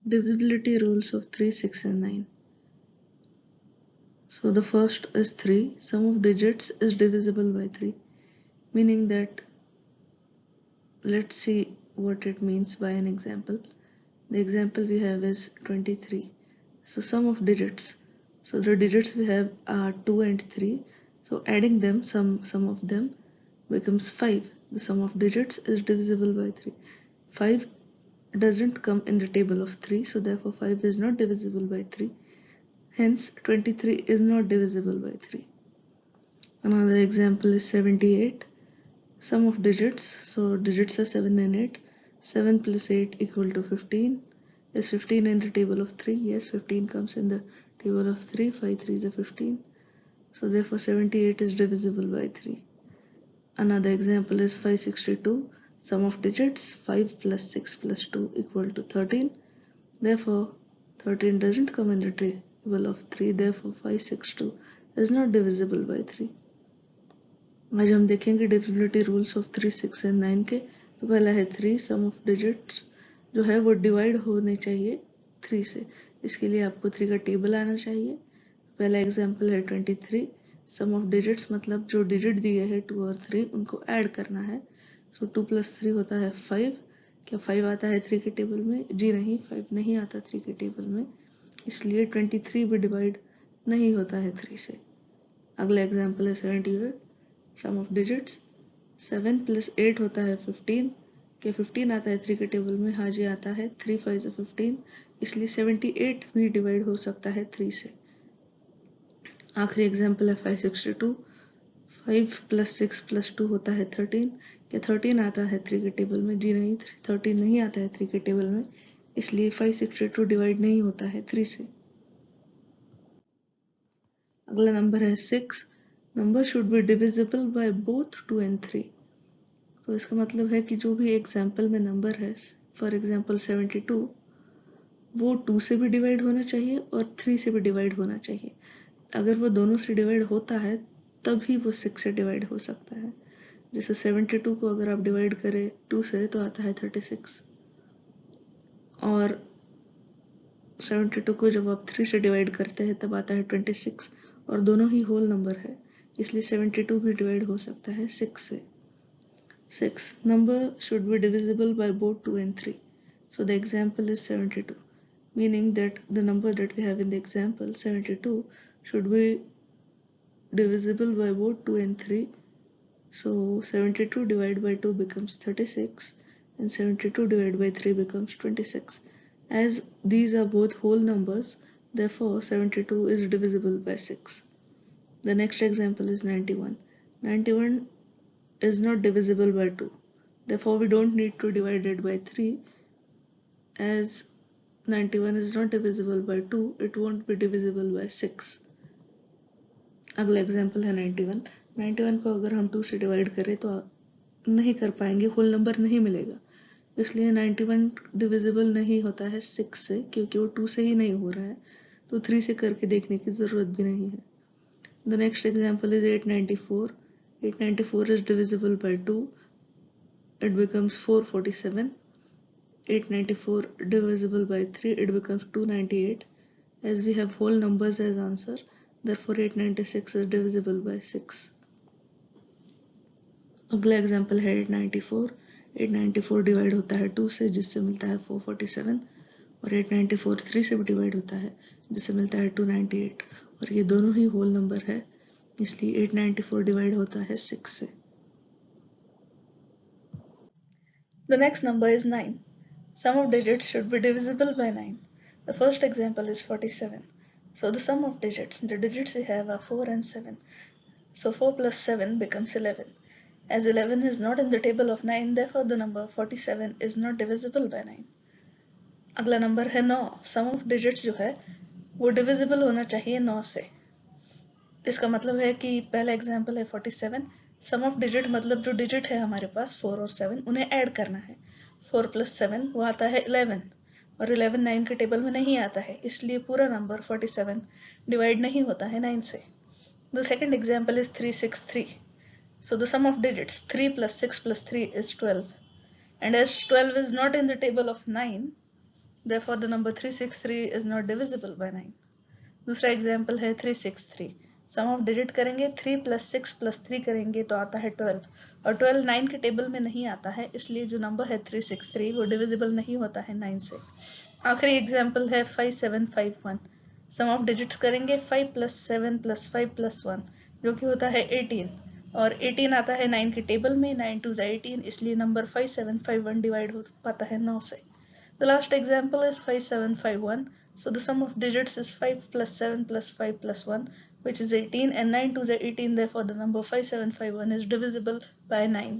Divisibility rules of 3, 6 and 9. So the first is 3. Sum of digits is divisible by 3. Meaning that, let's see what it means by an example. The example we have is 23. So sum of digits. So the digits we have are 2 and 3. So adding them, sum of them becomes 5. The sum of digits is divisible by 3. 5 doesn't come in the table of 3, so therefore 5 is not divisible by 3. Hence 23 is not divisible by 3. Another example is 78. Sum of digits. So digits are 7 and 8. 7 plus 8 equal to 15. Is 15 in the table of 3? Yes, 15 comes in the table of 3. 5 3s are 15. So therefore 78 is divisible by 3. Another example is 562. Sum of digits. 5 plus 6 plus 2 equal to 13. Therefore 13 doesn't come in the table of 3. Therefore 562 is not divisible by 3. आज हम देखेंगे divisibility rules of 3, 6 and 9 के। तो पहला है 3। सम of digits जो है वो डिवाइड होने चाहिए 3 से। इसके लिए आपको 3 का टेबल आना चाहिए। पहला एग्जांपल है 23। सम ऑफ डिजिट्स मतलब जो डिजिट दिए हैं 2 और 3 उनको ऐड करना है। सो 2 + 3 होता है 5। क्या 5 आता है 3 के टेबल में? जी नहीं, 5 नहीं आता 3 के टेबल में, इसलिए 23 भी डिवाइड नहीं होता है 3 से। अगला एग्जांपल है 78। सम ऑफ डिजिट्स 7 + 8 होता है 15। क्या 15 आता है 3 के टेबल में? हाँ जी आता है। 3 5 15, इसलिए 78 भी डिवाइड हो सकता है 3 से। आखिरी एग्जांपल है 562। 5 + 6 + 2 होता है 13। क्या 13 आता है 3 के टेबल में? जी नहीं, 13 नहीं आता है 3 के टेबल में, इसलिए 562 डिवाइड नहीं होता है 3 से। अगला नंबर है 6। Number should be divisible by both 2 and 3। तो इसका मतलब है कि जो भी एग्जाम्पल में नंबर है, फॉर एग्जाम्पल 72, वो 2 से भी डिवाइड होना चाहिए और 3 से भी डिवाइड होना चाहिए। अगर वो दोनों से डिवाइड होता है तभी वो 6 से डिवाइड हो सकता है। जैसे 72 को अगर आप डिवाइड करें 2 से तो आता है 36, और 72 को जब आप 3 से डिवाइड करते हैं तब आता है 26, और दोनों ही होल नंबर है, इसलिए 72 भी डिवाइड हो सकता है 6 से। 6. Number should be divisible by both 2 and 3. So the example is 72, meaning that the number that we have in the example 72 should be divisible by both 2 and 3. So 72 divided by 2 becomes 36 and 72 divided by 3 becomes 26. As these are both whole numbers, therefore 72 is divisible by 6. The next example is 91. 91 is not divisible by 2. Therefore, we don't need to divide it by 3. As 91 is not divisible by 2, it won't be divisible by 6. अगला example है 91। 91 को अगर हम 2 से divide करें तो नहीं कर पाएंगे, होल नंबर नहीं मिलेगा, इसलिए 91 डिविजिबल नहीं होता है 6 से, क्योंकि वो 2 से ही नहीं हो रहा है, तो 3 से करके देखने की ज़रूरत भी नहीं है। The next example is 894. 894 is divisible by 2. It becomes 447. 894 divisible by 3, it becomes 298. As we have whole numbers as answer, therefore 896 is divisible by 6. अगला एग्जाम्पल है 894। 894 डिवाइड होता है 2 से, जिससे मिलता है 447, और 894 3 से भी डिवाइड होता है, जिससे मिलता है 298, और ये दोनों ही होल नंबर है, इसलिए 894 डिवाइड होता है 6 से। The next number is 9. Sum of digits should be divisible by 9. The first example is 47. So the sum of digits, the digits we have are 4 and 7. So 4 plus 7 becomes 11. As 11 is not in the table of 9, therefore the number 47 is not divisible by 9. अगला number है 9। सम of digits जो है वो divisible होना चाहिए 9 से। इसका मतलब है कि पहला एग्जाम्पल है 47। सम ऑफ डिजिट मतलब जो डिजिट है हमारे पास 4 और 7, उन्हें ऐड करना है। 4 + 7 वो आता है 11, और 11 9 के टेबल में नहीं आता है, इसलिए पूरा नंबर 47 डिवाइड नहीं होता है 9 से। The second example is 363। So the sum of digits 3 + 6 + 3 is 12, and as 12 is not in the table of 9, Therefore the number 363 is not divisible by 9. दूसरा एग्जाम्पल है 363. सम ऑफ डिजिट करेंगे 3 + 6 + 3 करेंगे तो आता है 12 और 12 9 के टेबल में नहीं आता है, इसलिए जो नंबर है 363 वो डिविजिबल नहीं होता है 9 से. आखिरी एग्जाम्पल है 5751. सम ऑफ डिजिट्स करेंगे 5 + 7 + 5 + 1 जो कि होता है 18 और 18 आता है 9 के टेबल में. 9 2 18, इसलिए नंबर 5751 डिवाइड हो पाता है 9 से. The last example is 5751. So the sum of digits is 5 + 7 + 5 + 1, which is 18, and 9 2 18. Therefore the number 5751 is divisible by 9.